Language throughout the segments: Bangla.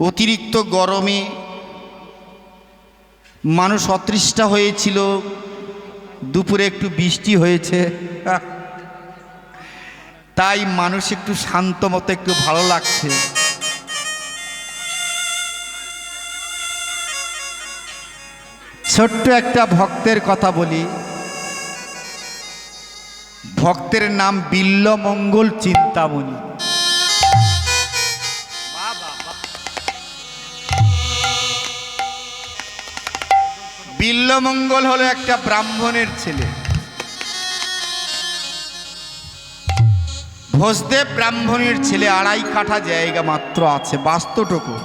অতিরিক্ত গরমে মানুষ অতৃষ্টা হয়েছিল, দুপুরে একটু বৃষ্টি হয়েছে, তাই মানুষ একটু শান্ত মতো একটু ভালো লাগছে। ছোট্ট একটা ভক্তের কথা বলি। ভক্তের নাম বিল্লমঙ্গল চিন্তামণি। বিল্লমঙ্গল হলো একটা ব্রাহ্মণের ছেলে। ভোজদেব ব্রাহ্মণের ছেলে, 2.5 কাঠা জায়গা মাত্র আছে, বাস্তুটুকু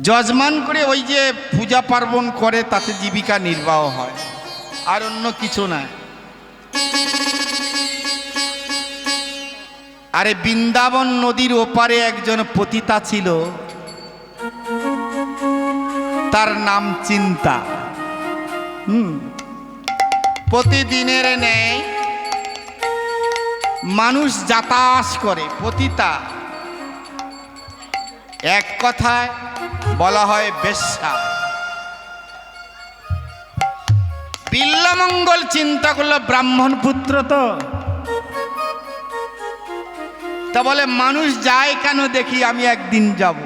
যজমান করে ওই যে পূজা পার্বণ করে, তাতে জীবিকা নির্বাহ হয়, আর অন্য কিছু না। আরে বৃন্দাবন নদীর ওপারে একজন পতিতা ছিল, তার নাম চিন্তা। প্রতিদিনের ন্যায় মানুষ যাতায়াত করে, পতিতা, এক কথায় বলা হয় বেশ্যা। বিল্লমঙ্গল চিন্তা করলো ব্রাহ্মণ পুত্র তো, তা বলে মানুষ যায় কেন দেখি, আমি একদিন যাব।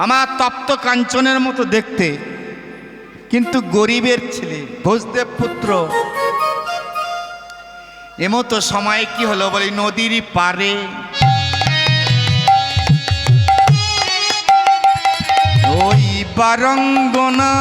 আমার তপ্ত কাঞ্চনের মতো দেখতে, কিন্তু গরিবের ছেলে, ভোজদেব পুত্র। এমতো সময় কি হলো, বলে নদীর পারে ওই বারঙ্গনা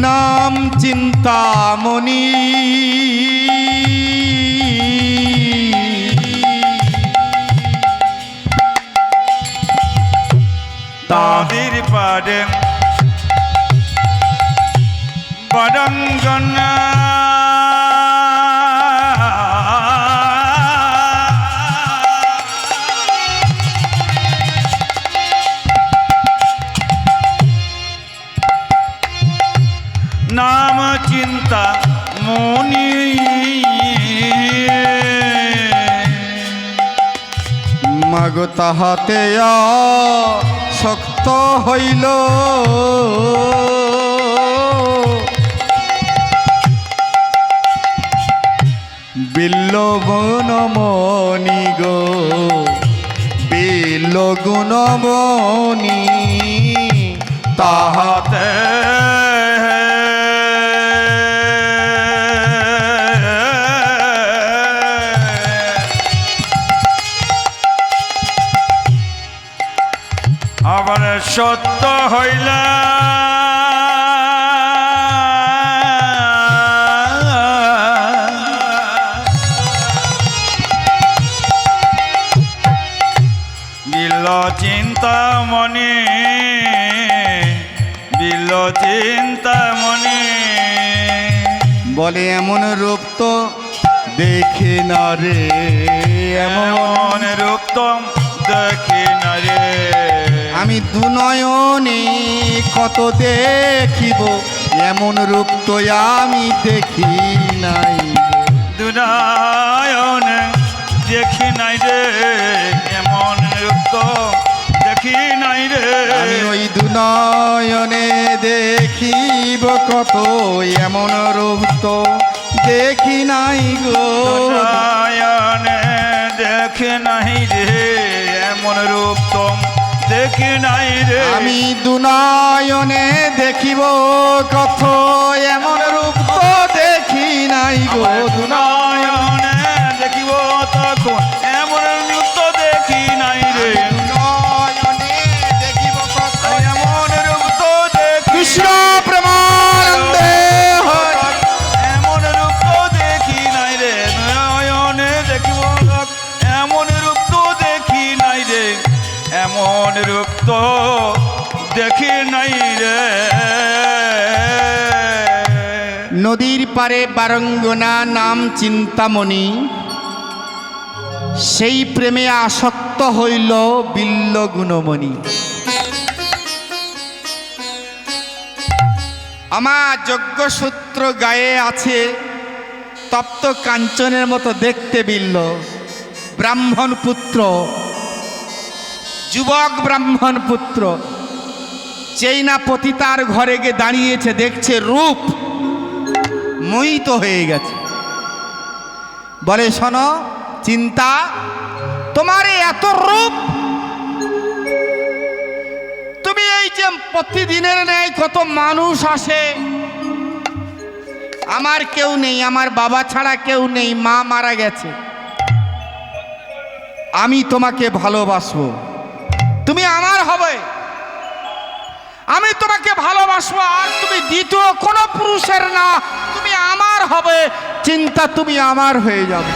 নাম চিন্তামণি, তাদের পারে বারঙ্গনা নাম চিন্তা মনি, মাগ তাহাতে শক্ত হইল, বিল্ল গুণমণি গো, বিল্ল গুণমণি, তাহাতে আবার সত্য হইলা বিল্ল চিন্তামণি, বিল্ল চিন্তামণি। বলে এমন রূপ তো দেখে না রে, এমন রূপ তো দেখি না রে, আমি দুনয়নে কত দেখিব, এমন রূপ তো আমি দেখি নাই। দুনয়নে দেখি নাই রে, এমন রূপ তো দেখি নাই রে, আমি ওই দুনয়নে দেখিব কত, এমন রূপ তো দেখি নাই গো। দুনয়নে দেখি নাই রে, এমন রূপ তো দেখি নাই রে, আমি দুনয়নে দেখিব কত, এমন রূপ তো দেখি নাই গো। দুনয়নে দেখিব তখন এমন রূপ তো দেখি নাই রে, দুনয়নে দেখিব কত, এমন রূপ তো দেখি কৃষ্ণ প্রেমানন্দে হরি। এমন রূপ তো দেখি নাই রে, নয়নে দেখিব এমন রূপ তো দেখি নাই রে, এমন রূপ তো দেখি নাই রে। নদীর পারে বারঙ্গনা নাম চিন্তামণি, সেই প্রেমে আসক্ত হইল বিল্ল গুণমণি। আমার যজ্ঞসূত্র গায়ে আছে, তপ্ত কাঞ্চনের মতো দেখতে বিল্ল, ব্রাহ্মণ পুত্র, যুবক ব্রাহ্মণ পুত্র। যেই না পতিতার ঘরে গিয়ে দাঁড়িয়েছে, দেখছে রূপ, মোহিত হয়ে গেছে। বলে, শোনো চিন্তা, তোমার এত রূপ, তুমি এই যে প্রতিদিনের ন্যায় কত মানুষ আসে, আমার কেউ নেই, আমার বাবা ছাড়া কেউ নেই, মা মারা গেছে, আমি তোমাকে ভালোবাসবো, তুমি আমার হবে, আমি তোমাকে ভালোবাসবো, আর তুমি দ্বিতীয় কোনো পুরুষের না, তুমি আমার হবে। চিন্তা, তুমি আমার হয়ে যাবে।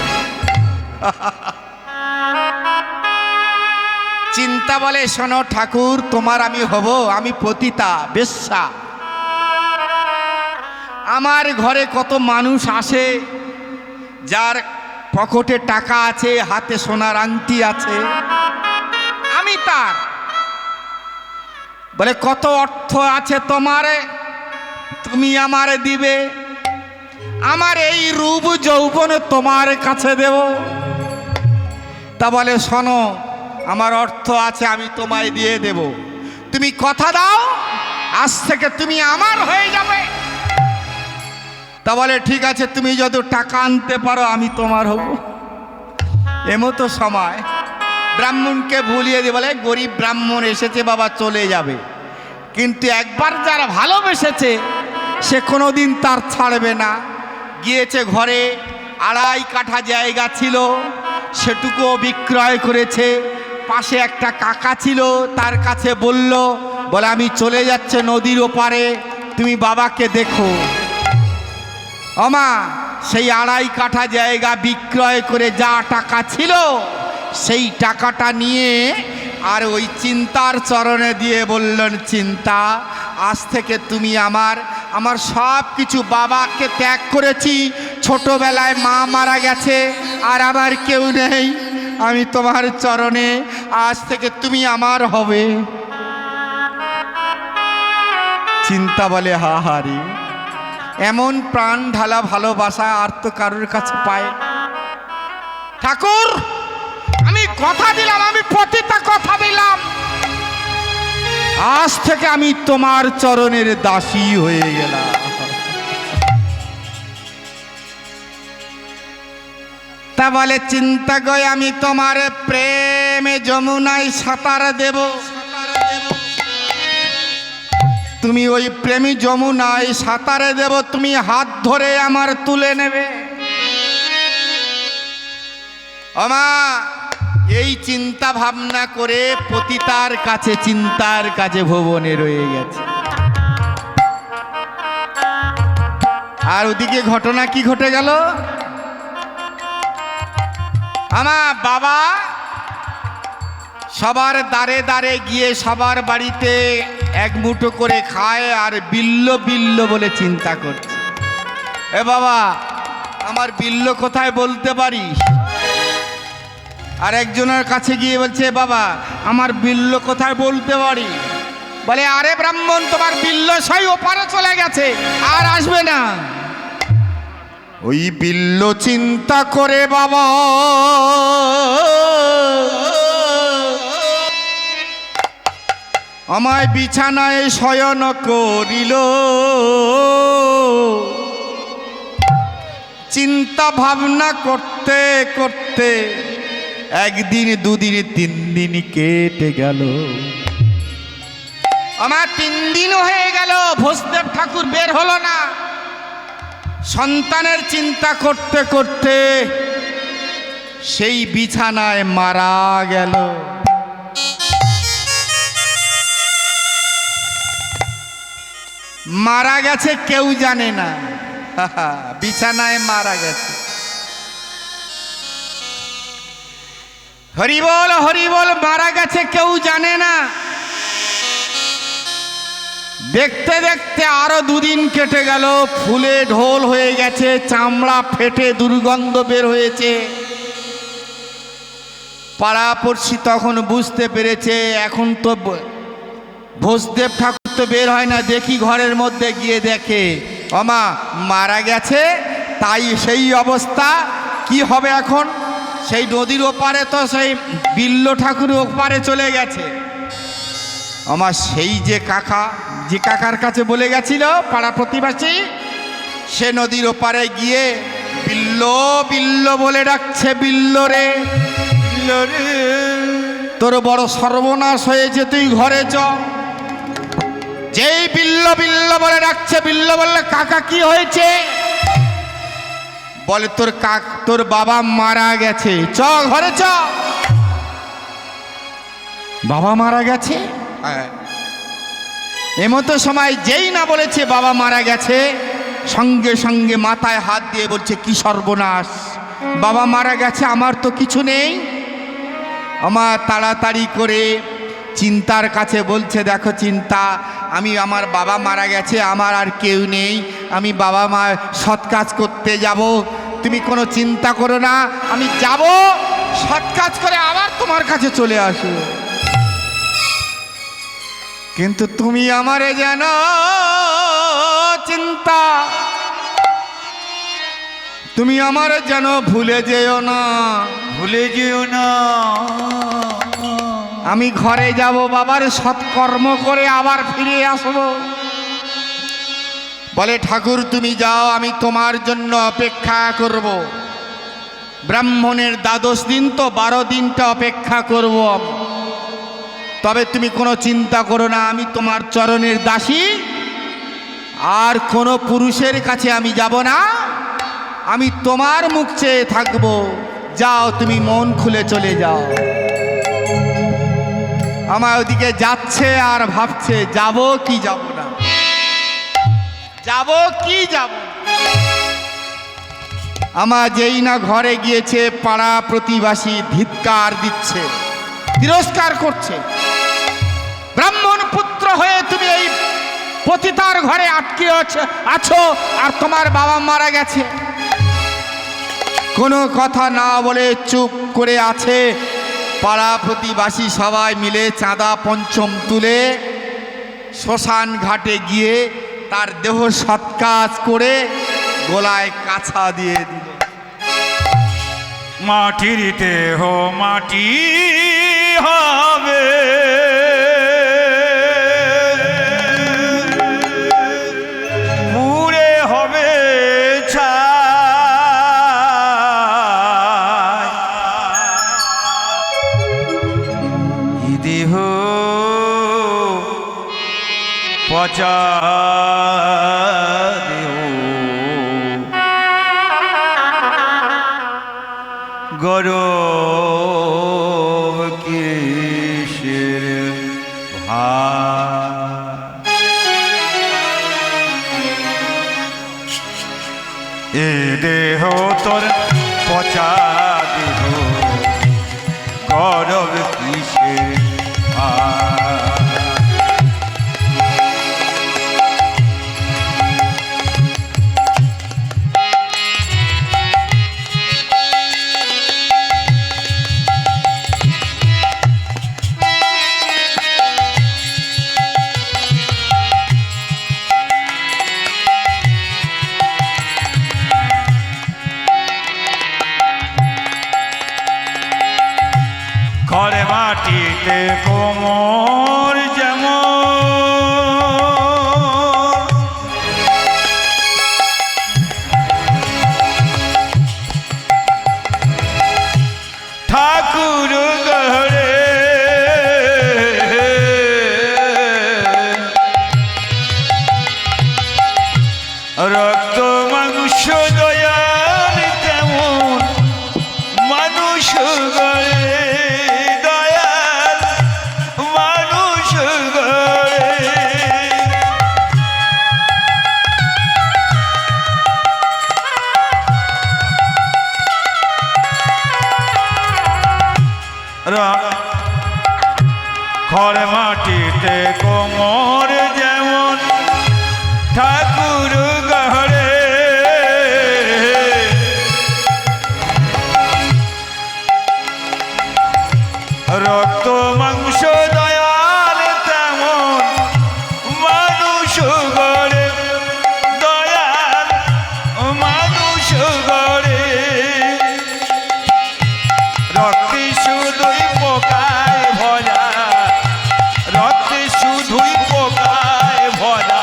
চিন্তা বলে, শোনো ঠাকুর, তোমার আমি হব, আমি পতিতা বেশ্যা, আমার ঘরে কত মানুষ আসে, যার পকেটে টাকা আছে, হাতে সোনার আংটি আছে, আমি তার। বলে, কত অর্থ আছে তোমারে, তুমি আমারে দিবে, আমার এই রূপ যৌবন তোমার কাছে দেব। তা বলে, শোনো, আমার অর্থ আছে, আমি তোমায় দিয়ে দেব, তুমি কথা দাও, আজ থেকে তুমি আমার হয়ে যাবে। তা বলে, ঠিক আছে, তুমি যত টাকা আনতে পারো আমি তোমার হব। এমতো সময় ব্রাহ্মণকে ভুলিয়ে দিয়ে বলে, গরিব ব্রাহ্মণ এসেছে বাবা, চলে যাবে, কিন্তু একবার যারা ভালোবেসেছে সে কোনোদিন তার ছাড়বে না। গিয়েছে ঘরে, 2.5 কাঠা জায়গা ছিল, সেটুকুও বিক্রয় করেছে। পাশে একটা কাকা ছিল, তার কাছে বলে, আমি চলে যাচ্ছে নদীর ওপারে, তুমি বাবাকে দেখো। আমা সেই 2.5 কাঠা জায়গা বিক্রয় করে যা টাকা ছিল, সেই টাকাটা নিয়ে আর ওই চিন্তার চরণে দিয়ে বললেন, চিন্তা, আজ থেকে তুমি আমার সব কিছু, বাবাকে ত্যাগ করেছি, ছোটবেলায় মা মারা গেছে, আর আমার কেউ নেই, আমি তোমার চরণে, আজ থেকে তুমি আমার হবে। চিন্তা বলে, হাহারি, এমন প্রাণ ঢালা ভালোবাসা আর তো কারোর কাছে পায়। ঠাকুর, আমি কথা দিলাম, আমি পতিতা কথা দিলাম, আজ থেকে আমি তোমার চরণের দাসী হয়ে গেলাম। তা বলে, চিন্তা গো, আমি তোমার প্রেমে যমুনায় সাঁতার দেব, তুমি ওই প্রেমী যমুনায় সাঁতারে দেব, তুমি হাত ধরে আমার তুলে নেবে। আমা এই চিন্তা ভাবনা করে পতিতার কাছে, চিন্তার কাছে ভুবনে রয়ে গেছে। আর ওদিকে ঘটনা কি ঘটে গেল, আমার বাবা সবার দাঁড়ে দাঁড়ে গিয়ে সবার বাড়িতে এক মুঠো করে খায়, আর বিল্ল বিল্ল বলে চিন্তা করছে। এ বাবা, আমার বিল্ল কোথায় বলতে পারিস? আর একজনের কাছে গিয়ে বলছে, বাবা আমার বিল্ল কোথায় বলতে পারি? বলে, আরে ব্রাহ্মণ, তোমার বিল্ল সেই ওপারে চলে গেছে, আর আসবে না। ওই বিল্ল চিন্তা করে বাবা আমায় বিছানায় শয়ন করিল, চিন্তা ভাবনা করতে করতে একদিন, দুদিন, 3 দিন কেটে গেল। আমার 3 দিন হয়ে গেল, ভোজদেব ঠাকুর বের হলো না। সন্তানের চিন্তা করতে করতে সেই বিছানায় মারা গেল। মারা গেছে কেউ জানে না, বিছানায় মারা গেছে। হরিবল হরিবল, মারা গেছে কেউ জানে না। দেখতে দেখতে আরো 2 দিন কেটে গেল, ফুলে ঢোল হয়ে গেছে, চামড়া ফেটে দুর্গন্ধ বের হয়েছে। পাড়াপড়শি তখন বুঝতে পেরেছে এখন তো ভোজদেব ঠাকুর তো বের হয় না, দেখি ঘরের মধ্যে গিয়ে দেখে ওমা মারা গেছে, তাই সেই অবস্থা। কি হবে এখন? সেই নদীর ওপারে তো সেই বিল্ল ঠাকুর ওপারে চলে গেছে। আমার সেই যে কাকার কাছে বলে গেছিল পাড়া প্রতিবাসী, সে নদীর ওপারে গিয়ে বিল্ল বিল্ল বলে ডাকছে, বিল্ল রে তোর বড় সর্বনাশ হয়েছে, তুই ঘরে চ। যেই বিল্ল বিল্ল বলে ডাকছে, বিল্ল বললে কাকা কি হয়েছে? বলে তোর বাবা মারা গেছে, চ ঘরে চ। বাবা মারা গেছে? এমতো সময় যেই না বলেছে বাবা মারা গেছে, সঙ্গে সঙ্গে মাথায় হাত দিয়ে বলছে কি সর্বনাশ, বাবা মারা গেছে, আমার তো কিছু নেই। আমার তাড়াতাড়ি করে চিন্তার কাছে বলছে, দেখো চিন্তা, আমার বাবা মারা গেছে, আমার আর কেউ নেই, আমি বাবা মা সৎ কাজ করতে যাব, তুমি কোনো চিন্তা করো না, আমি যাব সৎ কাজ করে আবার তোমার কাছে চলে আসবো। কিন্তু তুমি আমারে জানো চিন্তা, তুমি আমার যেন ভুলে যেও না, ভুলে যেও না। আমি ঘরে যাব, বাবার সৎকর্ম করে আবার ফিরে আসব। বলে ঠাকুর তুমি যাও, আমি তোমার জন্য অপেক্ষা করব। ব্রাহ্মণের 12 দিন তো 12 দিনটা অপেক্ষা করব, তবে তুমি কোনো চিন্তা করো না, আমি তোমার চরণের দাসী, আর কোনো পুরুষের কাছে আমি যাব না, আমি তোমার মুখ চেয়ে থাকবো। যাও, তুমি মন খুলে চলে যাও। আমার ওদিকে যাচ্ছে আর ভাবছে যাব কি যাব না, যাব কি যাব। আমার যেই না ঘরে গিয়েছে, পাড়া প্রতিবাসী ধিক্কার দিচ্ছে, তিরস্কার করছে। ব্রাহ্মণ পুত্র হয়ে তুমি এই পতিতার ঘরে আটকে আছো, আর তোমার বাবা মারা গেছে। কোনো কথা না বলে চুপ করে আছে। পাড়া প্রতিবাসী সবাই মিলে চাঁদা পঞ্চম তুলে শ্মশান ঘাটে গিয়ে তার দেহ সৎকাজ করে গলায় কাছা দিয়ে দিল। মাটির দেহ মাটি হবে, পুড়ে হবে ছাই। দেহ পচা দেহ, গরব কিসের ভাই। এ দেহ তোর পচা দেহ, গরব কিসের ভাই। ঘরে মাটিতে কোমর যেমন, ঠাকুর ঘরে রক্ত মাংস দয়াল তেমন, মানুষ ঘরে ঘরে মাটিতে কোমর যেমন, ঠাকুর ঘরে রক্ত মাংস দয়াল তেমন মানুষ গড়ে দয়াল মানুষ গড়ে রক্তে শুধুই পোকায় ভরা রক্তে শুধুই পোকায় ভরা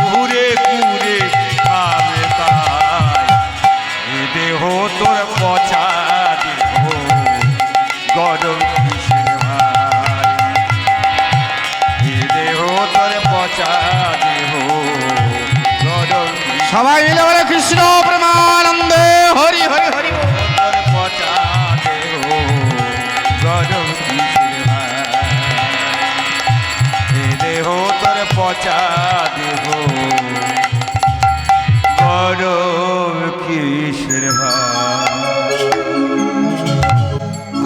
ঘুরে ঘুরে খাবে তাই এ দেহ তোর পচা দেহ গরম কিসের ভাই এ দেহ তোর পচা দেহ গরম সবাই মিলে বলে কৃষ্ণ প্রেমানন্দে হরি হরি হরি বল। তোর পচা দেহ গরম কিসের ভাই এ দেহ তোর পচা দেহ গরম কিসের ভাই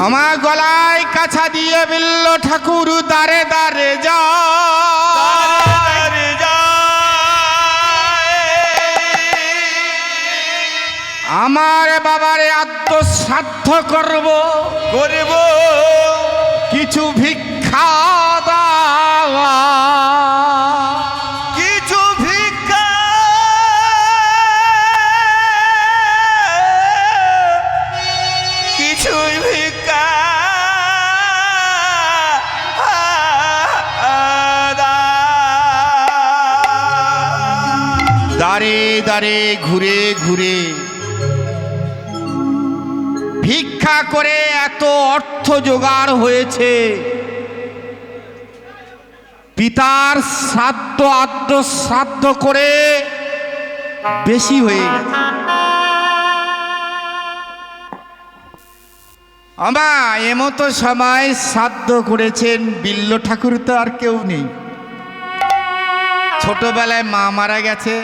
আমার গলায় কাছা দিয়ে বিল্ল ঠাকুর দারে দারে যা আমার বাবারে আত্মসাধ্য করব করব কিছু ভিক্ষা দাওয়া কিছু ভিক্ষা কিছু ভিক্ষা দারে দারে ঘুরে ঘুরে ভিক্ষা করে এত অর্থ জোগাড় হয়েছে পিতার শ্রাদ্ধ আদ্য শ্রাদ্ধ করে বেশি হয়ে গেছে আমা এমতো সময় শ্রাদ্ধ করেছেন বিল্ল ঠাকুর তো আর কেউ নেই ছোটবেলায় মা মারা গেছে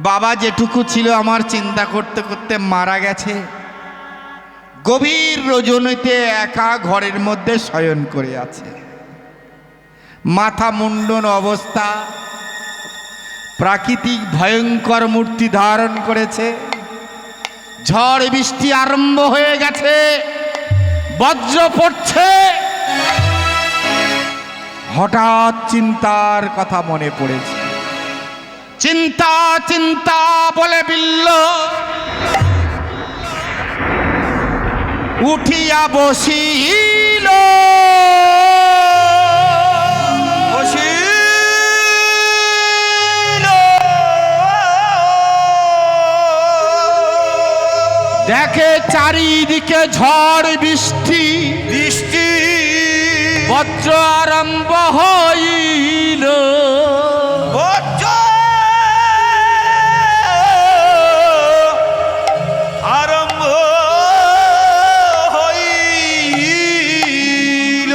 বাবা যেটুকু ছিল আমার চিন্তা করতে করতে মারা গেছে গভীর রজনীতে একা ঘরের মধ্যে শয়ন করে আছে মাথা মুন্ডন অবস্থা প্রাকৃতিক ভয়ঙ্কর মূর্তি ধারণ করেছে ঝড় বৃষ্টি আরম্ভ হয়ে গেছে বজ্র পড়ছে হঠাৎ চিন্তার কথা মনে পড়েছে চিন্তা চিন্তা বলে বিল্ল উঠিয়া বসিল দেখে চারিদিকে ঝড় বৃষ্টি বৃষ্টি বজ্র আরম্ভ হইল আরম্ভ হইল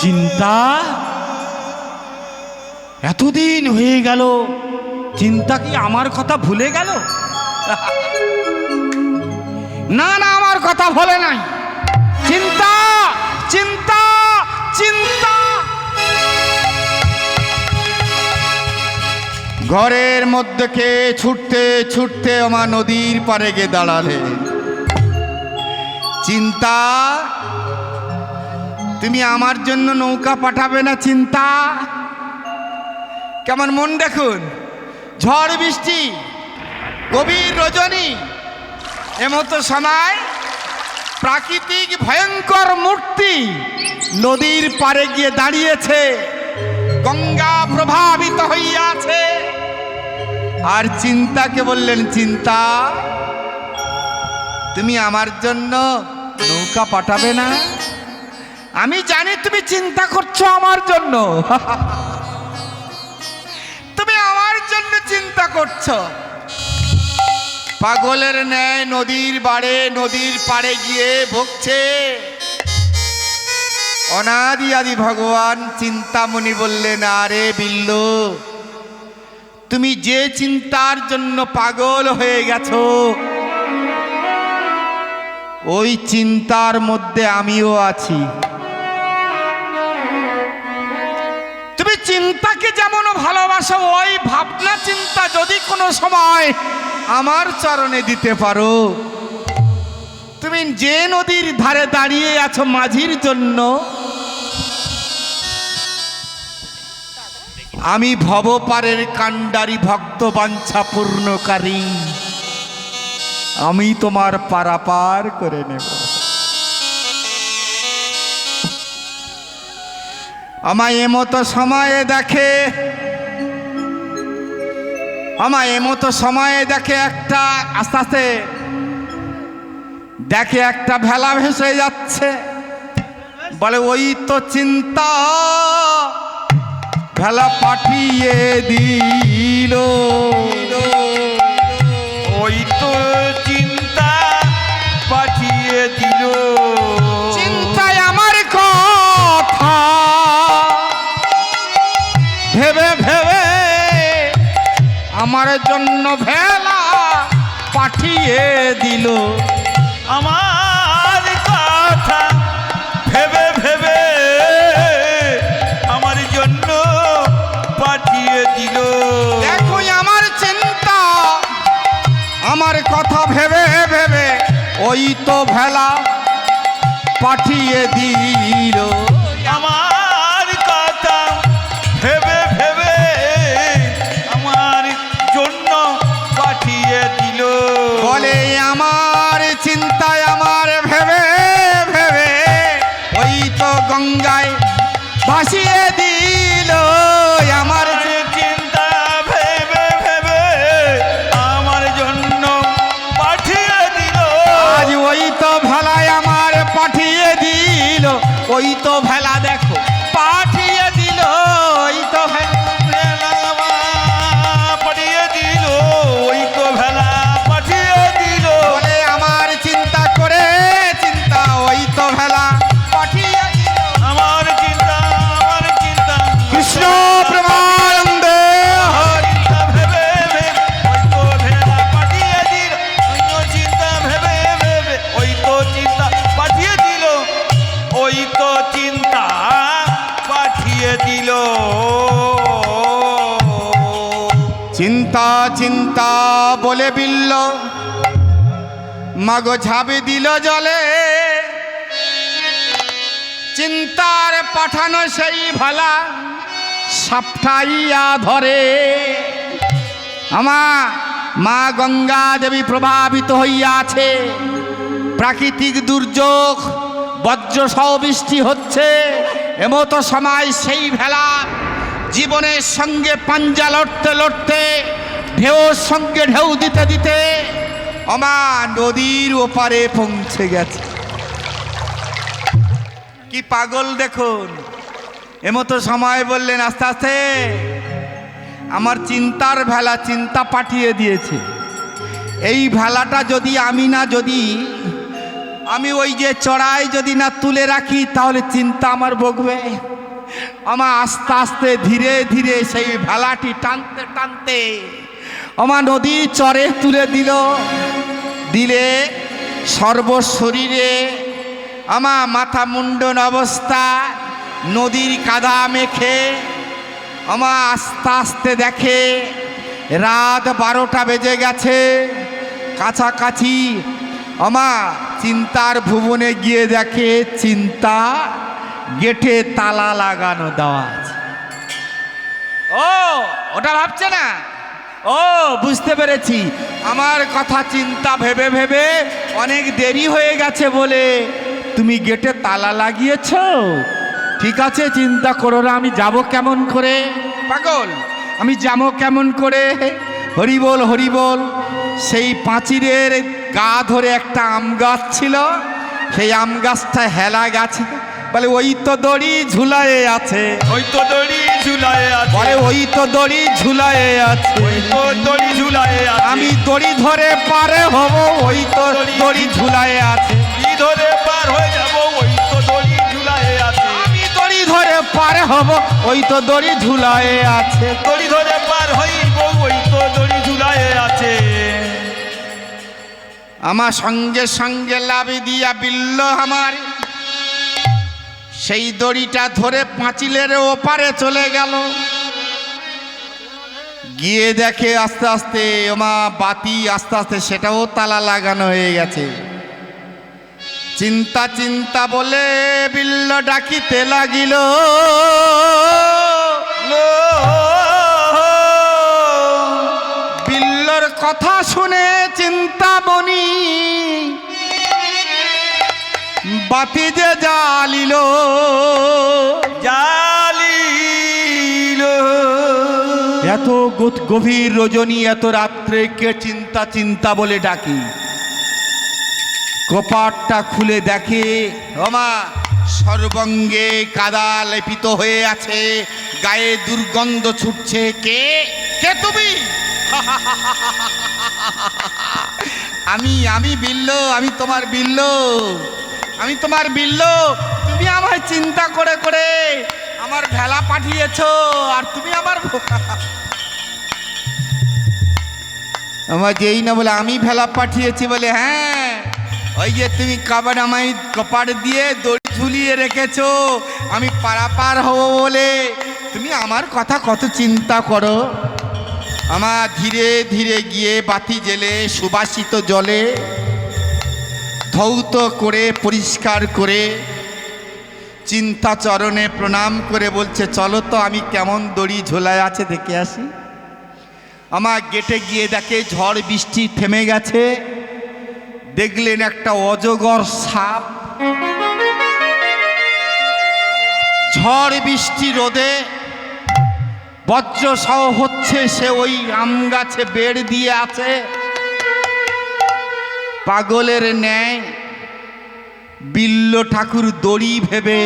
চিন্তা এতদিন হয়ে গেল চিন্তা কি আমার কথা ভুলে গেল না না আমার কথা ভুলে নাই চিন্তা চিন্তা চিন্তা ঘরের মধ্যে কে ছুটতে ছুটতে আমার নদীর পাড়ে গিয়ে দাঁড়ালে চিন্তা তুমি আমার জন্য নৌকা পাঠাবে না চিন্তা কেমন মন দেখুন ঝড় বৃষ্টি গভীর রজনী এমতো সময় প্রাকৃতিক ভয়ঙ্কর মূর্তি নদীর পাড়ে গিয়ে দাঁড়িয়েছে গঙ্গা প্রভাবিত হইয়াছে আর চিন্তাকে বললেন চিন্তা তুমি আমার জন্য নৌকা পাঠাবে না আমি জানি তুমি চিন্তা করছো আমার জন্য তুমি আমার জন্য চিন্তা করছো পাগলের ন্যায় নদীর পাড়ে গিয়ে ভুগছে অনাদি আদি ভগবান চিন্তামণি বললেন আরে বিল্লু তুমি যে চিন্তার জন্য পাগল হয়ে গেছো ওই চিন্তার মধ্যে আমিও আছি তুমি চিন্তাকে যেমন ভালোবাসো ওই ভাবনা চিন্তা যদি কোনো সময় আমার চরণে দিতে পারো যে নদীর ধারে দাঁড়িয়ে আছো মাঝির জন্য, আমি ভবপারের কাণ্ডারি ভক্ত বাঞ্ছা পূর্ণকারী, আমি তোমার পারাপার করে নেব। আমায় এমতো সময়ে দেখে, আমায় এমতো সময়ে দেখে একটা আস্তে আস্তে দেখে একটা ভেলা ভেসে যাচ্ছে, বলে ওই তো চিন্তা ভেলা পাঠিয়ে দিল, ওই তো চিন্তা পাঠিয়ে দিল। চিন্তায় আমার কথা ভেবে ভেবে আমার জন্য ভেলা পাঠিয়ে দিল। আমার কথা ভেবে ভেবে আমার জন্য পাঠিয়ে দিল। দেখো আমার চিন্তা আমার কথা ভেবে ভেবে ওই তো ভেলা পাঠিয়ে দিল। আমার কথা ভেবে ভেবে আমার জন্য পাঠিয়ে দিল। বলে আমার চিন্তায় আমার ভেবে ভেবে ওই তো গঙ্গায় ভাসিয়ে দিল। আমার চিন্তা ভেবে ভেবে আমার জন্য পাঠিয়ে দিল। আজ ওই তো ভেলায় আমার পাঠিয়ে দিল, ওই তো ভেলা দেখো পাঠিয়ে দিল, ওই তো ভেলা পাঠিয়ে দিল, ওই তো ভেলা পাঠিয়ে দিল। বলে আমার চিন্তা করে চিন্তা ওই তো ভেলা পাঠিয়ে দিল। আমার চিন্তা কৃষ্ণ প্রেমানন্দে চিন্তা ভেবে ভেবে ওই তো ভেলা পাঠিয়ে দিল। অন্য চিন্তা ভেবে ভেবে ওই তো চিন্তা পাঠিয়ে দিল, ওই তো চিন্তা পাঠিয়ে দিল। চিন্তা চিন্তা বলে বিল্ল মাগো ঝাঁপে দিল জলে। চিন্তার পাঠানো সেই ভালা সাপটাইয়া ধরে। মা গঙ্গা দেবী প্রভাবিত হইয়া আছে। প্রাকৃতিক দুর্যোগ বজ্রসহ বৃষ্টি হচ্ছে, এমতো সময় সেই ভেলা জীবনের সঙ্গে পাঞ্জা লড়তে লড়তে ঢেউর সঙ্গে ঢেউ দিতে দিতে নদীর ওপারে পৌঁছে গেছে। কি পাগল দেখুন, এমতো সময় বললেন আস্তে আস্তে আমার চিন্তার ভেলা চিন্তা পাঠিয়ে দিয়েছে। এই ভেলাটা যদি আমি ওই যে চড়াই যদি না তুলে রাখি তাহলে চিন্তা আমার বকবে। আমার আস্তে আস্তে ধীরে ধীরে সেই ভেলাটি টানতে টানতে আমার নদীর চরে তুলে দিলে সর্বশরীরে আমার মাথা মুন্ডন অবস্থা নদীর কাদা মেখে আমার আস্তে আস্তে দেখে রাত 12টা বেজে গেছে কাছাকাছি। চিন্তার ভুবনে গিয়ে দেখে চিন্তা গেটে তালা লাগানো দেওয়া আছে। ও ওটা ভাবছে না, ও বুঝতে পেরেছি, আমার কথা চিন্তা ভেবে ভেবে অনেক দেরি হয়ে গেছে বলে তুমি গেটে তালা লাগিয়েছো। ঠিক আছে, চিন্তা করো না, আমি যাব কেমন করে? পাগল, আমি যাবো কেমন করে? হরিবোল হরিবোল। সেই পাঁচিরের গা ধরে একটা আম গাছ ছিল, সেই আম গাছটা হেলা গেছে। বলে ওই তো দড়ি ঝুলায়ে আছে, ওই তো দড়ি ঝুলায়ে আছে। বলে ওই তো দড়ি ঝুলায়ে আছে, ওই তো দড়ি ঝুলায়ে আছে। আমি দড়ি ধরে পারে হব, ওই তো দড়ি ঝুলায়ে আছে। দড়ি ধরে পার হয়ে যাব, ওই তো দড়ি ঝুলায়ে আছে। আমি দড়ি ধরে পারে হব, ওই তো দড়ি ঝুলায়ে আছে। দড়ি ধরে পার হইব, ওই তো দড়ি ঝুলায়ে আছে। আমার সঙ্গে সঙ্গে লাভি দিয়া বিল্ল আমার সেই দড়িটা ধরে পাঁচিলের ওপারে চলে গেল। গিয়ে দেখে আস্তে আস্তে বাতি আস্তে আস্তে সেটাও তালা লাগানো হয়ে গেছে। চিন্তা চিন্তা বলে বিল্ল ডাকিতে লাগিল। বিল্লর কথা শুনে চিন্তামণি বাতি যে জ্বালিল জালিল। এত গভীর রজনী, এত রাত্রে কে চিন্তা চিন্তা বলে ডাকি? কপাটটা খুলে দেখে, ওমা সর্বঙ্গে কাদা লেপিত হয়ে আছে, গায়ে দুর্গন্ধ ছুটছে। কে কে তুমি? আমি বিল্ল, আমি তোমার বিল্ল, আমি তোমার বিল্ল। তুমি আমায় চিন্তা করে করে আমার ভেলা পাঠিয়েছো, আর তুমি আমার যেই না বলে আমি ভেলা পাঠিয়েছি বলে, হ্যাঁ ওই যে তুমি কাবার আমায় কপাট দিয়ে দড়ি ঝুলিয়ে রেখেছো আমি পারাপার হব বলে, তুমি আমার কথা কত চিন্তা করো। আমার ধীরে ধীরে গিয়ে বাতি জেলে সুবাসিত জলে ধৌত করে পরিষ্কার করে চিন্তা চরণে প্রণাম করে বলছে, চলো তো আমি কেমন দড়ি ঝোলায় আছে দেখে আসি। আমার গেটে গিয়ে দেখে ঝড় বৃষ্টি থেমে গেছে। দেখলেন একটা অজগর সাপ ঝড় বৃষ্টি রোদে বজ্র সহ হচ্ছে, সে ওই আম গাছে বেড় দিয়ে আছে পাগলের ন্যায়। বিল্ল ঠাকুর দড়ি ভেবে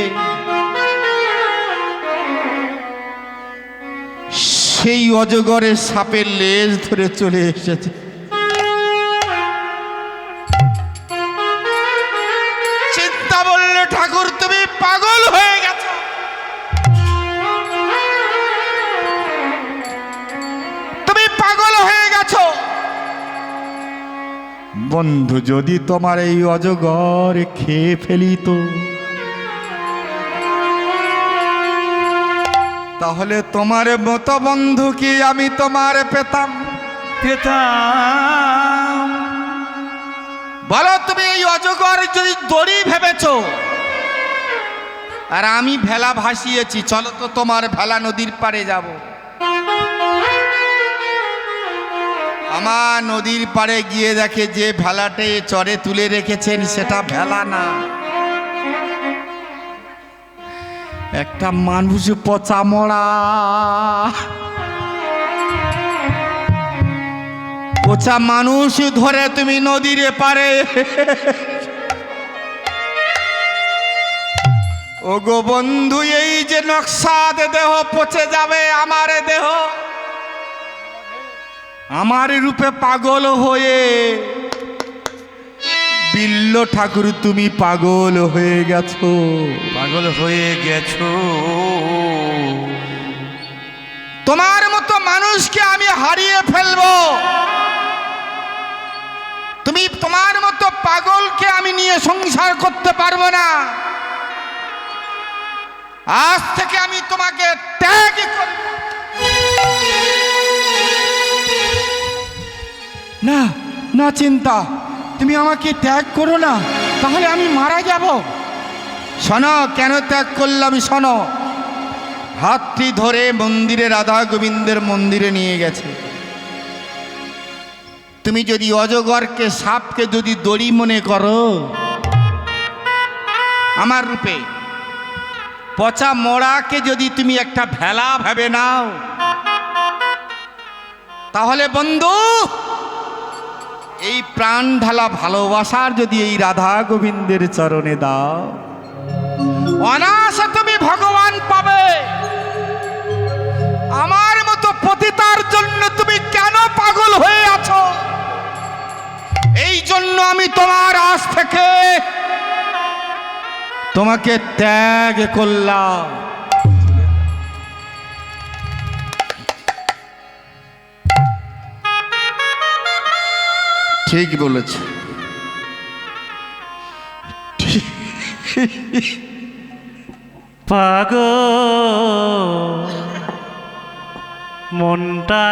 সেই অজগরের সাপের লেজ ধরে চলে এসেছে। চিন্তা বললে, ঠাকুর তুমি পাগল হয়ে গেছো, তুমি পাগল হয়ে গেছো। বন্ধু, যদি তোমার এই অজগর খেয়ে ফেলিত তাহলে তোমার মতো বন্ধু কি আমি তোমার পেতাম? পেতাম। বলো, তুমি এই অজগর যদি দড়ি ভেবেছো আর আমি ভেলা ভাসিয়েছি, চলো তো তোমার ভেলা নদীর পাড়ে যাব। আমার নদীর পাড়ে গিয়ে দেখে যে ভেলাটে চরে তুলে রেখেছেন সেটা ভেলা না, একটা মানুষ পচা মরা। পচা মানুষ ধরে তুমি নদীর পারে। ও গো বন্ধু, এই যে নকশাদ দেহ পচে যাবে আমার দেহ, আমার রূপে পাগল হয়ে। বিল্ল ঠাকুর তুমি পাগল হয়ে গেছো, পাগল হয়ে গেছো। তোমার মতো মানুষকে আমি হারিয়ে ফেলবো, তুমি তোমার মতো পাগলকে আমি নিয়ে সংসার করতে পারবো না। আজ থেকে আমি তোমাকে ত্যাগ করব। না না চিন্তা, তুমি আমাকে ত্যাগ করো না, তাহলে আমি মারা যাব। শোনো, কেন ত্যাগ করলাম শোনো। হাতটি ধরে মন্দিরে, রাধা গোবিন্দের মন্দিরে নিয়ে গেছে। তুমি যদি অজগরকে, সাপকে যদি দড়ি মনে করো, আমার রূপে পচা মোড়াকে যদি তুমি একটা ভেলা ভেবে নাও, তাহলে বন্ধু এই প্রাণ ঢালা ভালোবাসার যদি এই রাধা গোবিন্দের চরণে দাও, অনায়াসে তুমি ভগবান পাবে। আমার মতো পতিতার জন্য তুমি কেন পাগল হয়ে আছো? এই জন্য আমি তোমার আজ থেকে তোমাকে ত্যাগ করলাম। ঠিক বলেছে। পাগল মনটা